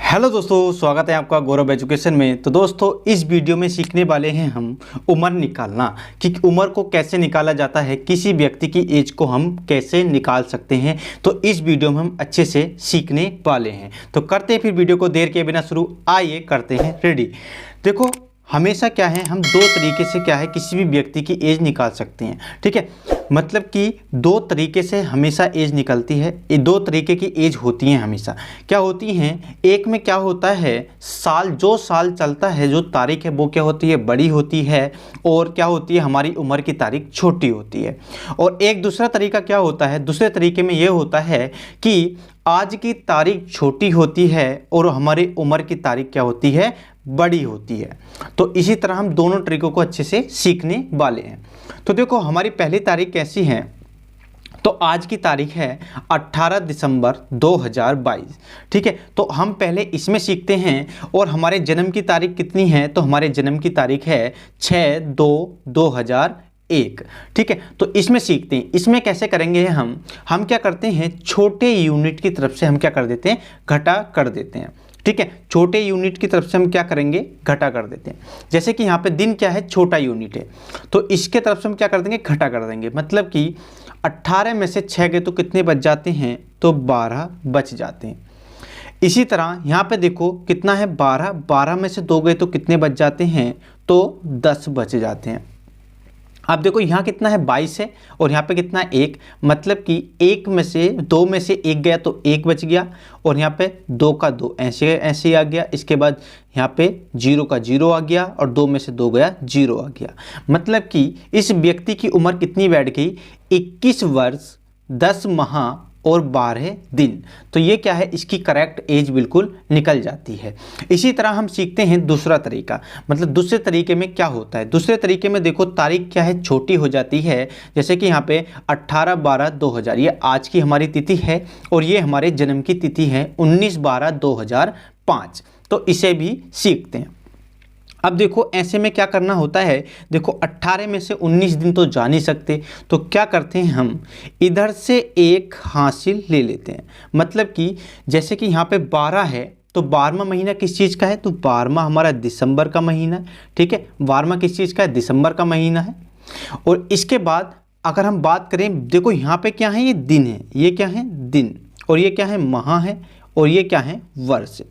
Hello दोस्तों, स्वागत है आपका गौरव एजुकेशन में। तो दोस्तों, इस वीडियो में सीखने वाले हैं हम उम्र निकालना कि उम्र को कैसे निकाला जाता है, किसी व्यक्ति की एज को हम कैसे निकाल सकते हैं। तो इस वीडियो में हम अच्छे से सीखने वाले हैं। तो करते हैं फिर वीडियो को देर के बिना शुरू। आइए करते हैं रेडी। देखो, हमेशा क्या है, हम दो तरीके से क्या है किसी भी व्यक्ति की एज निकाल सकते हैं। ठीक है, मतलब कि दो तरीके से हमेशा एज निकलती है। ये दो तरीके की एज होती हैं हमेशा। क्या होती हैं, एक में क्या होता है, साल जो साल चलता है, जो तारीख है वो क्या होती है, बड़ी होती है, और क्या होती है, हमारी उम्र की तारीख छोटी होती है। और एक दूसरा तरीका क्या होता है, दूसरे तरीके में ये होता है कि आज की तारीख छोटी होती है और हमारी उम्र की तारीख क्या होती है, बड़ी होती है। तो इसी तरह हम दोनों तरीकों को अच्छे से सीखने वाले हैं। तो देखो, हमारी पहली तारीख कैसी है, तो आज की तारीख है 18 दिसंबर 2022। ठीक है, तो हम पहले इसमें सीखते हैं। और हमारे जन्म की तारीख कितनी है, तो हमारे जन्म की तारीख है 6/2/2001। ठीक है, तो इसमें सीखते हैं। इसमें कैसे करेंगे, हम क्या करते हैं, छोटे यूनिट की तरफ से हम क्या कर देते हैं, घटा कर देते हैं। ठीक है, छोटे यूनिट की तरफ से हम क्या करेंगे, घटा कर देते हैं। जैसे कि यहाँ पे दिन क्या है, छोटा यूनिट है, तो इसके तरफ से हम क्या कर देंगे, घटा कर देंगे। मतलब कि 18 में से 6 गए तो कितने बच जाते हैं, तो 12 बच जाते हैं। इसी तरह यहाँ पे देखो कितना है, 12 में से 2 गए तो कितने बच जाते हैं, तो 10 बच जाते हैं। अब देखो यहाँ कितना है, 22 है, और यहाँ पे कितना है, 1। मतलब कि 2 में से 1 गया तो 1 बच गया, और यहाँ पे 2 का 2 ऐसे ऐसे आ गया। इसके बाद यहाँ पे 0 का 0 आ गया, और 2 में से 2 गया, 0 आ गया। मतलब कि इस व्यक्ति की उम्र कितनी बैठ गई, 21 वर्ष 10 माह और 12 दिन। तो ये क्या है, इसकी करेक्ट एज बिल्कुल निकल जाती है। इसी तरह हम सीखते हैं दूसरा तरीका। मतलब दूसरे तरीके में क्या होता है, दूसरे तरीके में देखो तारीख क्या है, छोटी हो जाती है। जैसे कि यहाँ पे 18/12/2000 ये आज की हमारी तिथि है, और ये हमारे जन्म की तिथि है 19/12/2005। तो इसे भी सीखते हैं। अब देखो ऐसे में क्या करना होता है, देखो 18 में से 19 दिन तो जा नहीं सकते, तो क्या करते हैं, हम इधर से एक हासिल ले लेते हैं। मतलब कि जैसे कि यहाँ पे 12 है, तो 12वां महीना किस चीज़ का है, तो 12वां हमारा दिसंबर का महीना है। ठीक है, 12वां किस चीज़ का है, दिसंबर का महीना है। और इसके बाद अगर हम बात करें, देखो यहाँ पे क्या है, ये दिन है, ये क्या है, दिन, और ये क्या है, माह है, और ये क्या है, वर्ष।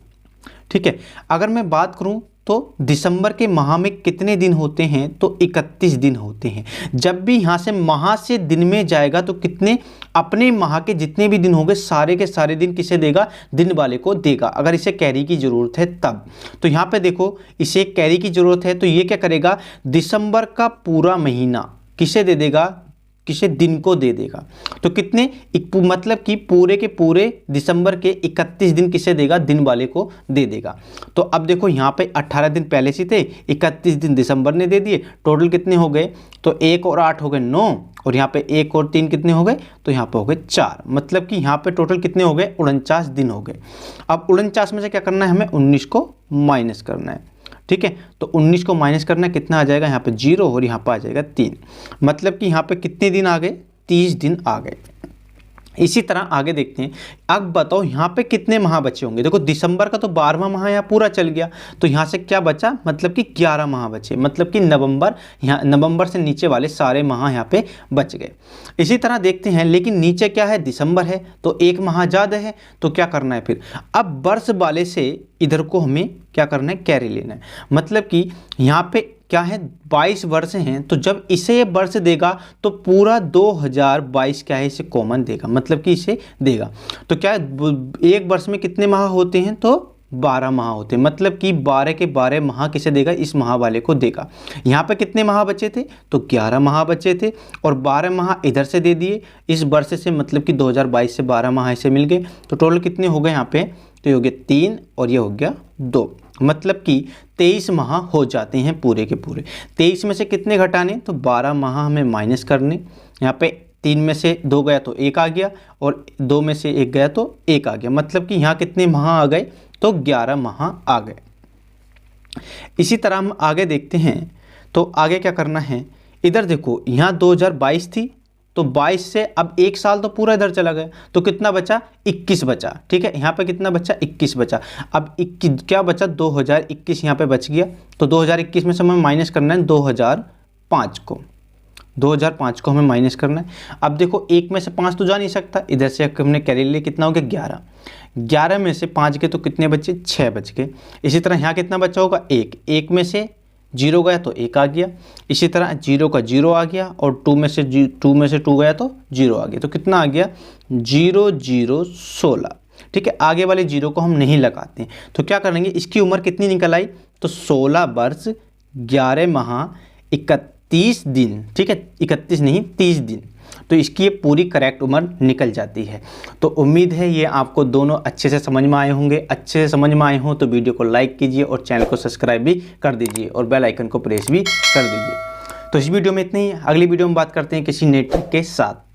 ठीक है, अगर मैं बात करूं तो दिसंबर के माह में कितने दिन होते हैं, तो 31 दिन होते हैं। जब भी यहाँ से माह से दिन में जाएगा तो कितने, अपने माह के जितने भी दिन होंगे सारे के सारे दिन किसे देगा, दिन वाले को देगा। अगर इसे कैरी की ज़रूरत है तब। तो यहाँ पे देखो इसे कैरी की ज़रूरत है, तो ये क्या करेगा, दिसंबर का पूरा महीना किसे दे देगा, किसे, दिन को दे देगा। तो कितने, मतलब कि पूरे के पूरे दिसंबर के 31 दिन किसे देगा, दिन वाले को दे देगा। तो अब देखो यहाँ पे 18 दिन पहले से थे, 31 दिन दिसंबर ने दे दिए। टोटल कितने हो गए, तो 1 और 8 हो गए 9, और यहाँ पे 1 और 3 कितने हो गए, तो यहाँ पे हो गए 4। मतलब कि यहाँ पे टोटल कितने हो गए, 49 दिन हो गए। अब 49 में से क्या करना है, हमें 19 को माइनस करना है। ठीक है, तो 19 को माइनस करना, कितना आ जाएगा, यहाँ पे 0 और यहाँ पे आ जाएगा 3। मतलब कि यहाँ पे कितने दिन आ गए, 30 दिन आ गए। इसी तरह आगे देखते हैं। अब बताओ यहाँ पे कितने माह बचे होंगे। देखो दिसंबर का तो 12वां माह यहाँ पूरा चल गया, तो यहाँ से क्या बचा, मतलब कि 11 माह बचे। मतलब कि नवंबर, यहाँ नवंबर से नीचे वाले सारे माह यहाँ पे बच गए। इसी तरह देखते हैं, लेकिन नीचे क्या है, दिसंबर है, तो 1 माह ज़्यादा है, तो क्या करना है फिर, अब वर्ष वाले से इधर को हमें क्या करना है, कैरी लेना है। मतलब कि यहाँ पे क्या है, 22 वर्ष हैं, तो जब इसे ये वर्ष देगा तो पूरा 2022 क्या है, इसे कॉमन देगा। मतलब कि इसे देगा, तो क्या है, एक वर्ष में कितने माह होते हैं, तो 12 माह होते हैं। मतलब कि 12 के 12 माह किसे देगा, इस माह वाले को देगा। यहाँ पे कितने माह बचे थे, तो 11 माह बचे थे, और 12 माह इधर से दे दिए इस वर्ष से। मतलब कि 2022 से 12 माह ऐसे मिल गए। तो टोटल कितने हो गए यहाँ पे, तो ये हो गया 3, और ये हो गया 2। मतलब कि 23 माह हो जाते हैं पूरे के पूरे। 23 में से कितने घटाने, तो 12 माह हमें माइनस करने। यहाँ पे 3 में से 2 गया तो 1 आ गया, और 2 में से 1 गया तो 1 आ गया। मतलब कि यहाँ कितने माह आ गए, तो 11 माह आ गए। इसी तरह हम आगे देखते हैं। तो आगे क्या करना है, इधर देखो यहाँ 2022 थी, तो 22 से अब 1 साल तो पूरा इधर चला गया, तो कितना बचा 21 बचा। ठीक है, यहाँ पे कितना बचा 21 बचा। अब 21 क्या बचा 2021 यहाँ पे बच गया, तो 2021 में से हमें माइनस करना है 2005 को, 2005 को हमें माइनस करना है। अब देखो 1 में से 5 तो जा नहीं सकता, इधर से हमने कैरी लिया, कितना हो गया 11, 11 में से 5 के तो कितने बचे 6 बच गए। इसी तरह यहाँ कितना बचा होगा 1, 1 में से 0 गया तो 1 आ गया। इसी तरह 0 का 0 आ गया और 2 में से 2 गया तो 0 आ गया, तो कितना आ गया 0 0 16। ठीक है, आगे वाले 0 को हम नहीं लगाते हैं, तो क्या करेंगे इसकी उम्र कितनी निकल आई, तो 16 वर्ष 11 माह 31 दिन। ठीक है, 31 नहीं 30 दिन, तो इसकी ये पूरी करेक्ट उम्र निकल जाती है। तो उम्मीद है ये आपको दोनों अच्छे से समझ में आए होंगे। अच्छे से समझ में आए हों तो वीडियो को लाइक कीजिए और चैनल को सब्सक्राइब भी कर दीजिए और बेल आइकन को प्रेस भी कर दीजिए। तो इस वीडियो में इतना ही, अगली वीडियो में बात करते हैं किसी नए ट्रिक के साथ।